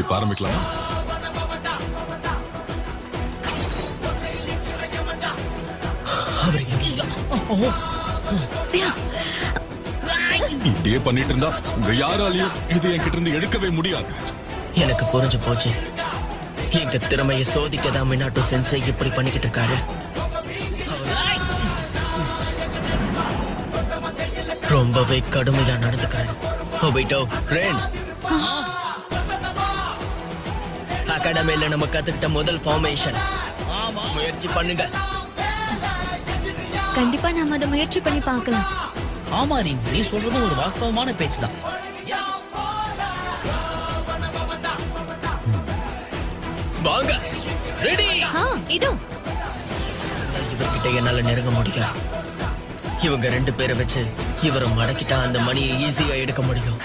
இப்ப ஆரம்பிக்கலாமா? அவர் எங்கேதான்? இப்படியே பண்ணிட்டு இருந்தா உங்க யாராலையும் இது என்கிட்ட இருந்து எடுக்கவே முடியாது. எனக்கு புரிஞ்சு போச்சு. எங்க திறமையை சோதிக்கதான் மினாட்டோ சென்சை இப்படி பண்ணிக்கிட்டு இருக்காரு. ரொம்பவே கடுமையா நடந்துக்கிறாரு. ஒபிட்டோ, ரென், அகாடமியில நம்ம கத்துக்கிட்ட முதல் ஃபார்மேஷன். முயற்சி பண்ணுங்க. கண்டிப்பா நாம அதை முயற்சி பண்ணி பார்க்கலாம். ஆமா நீ சொல்றது ஒரு வாஸ்தவமான பேச்சுதான். வாங்க, ரெடி. இதோ இவர்கிட்ட என்னால நெருங்க முடியும். இவங்க 2 பேரை வச்சு இவரை மடக்கிட்டா அந்த மணியை ஈஸியா எடுக்க முடியும்.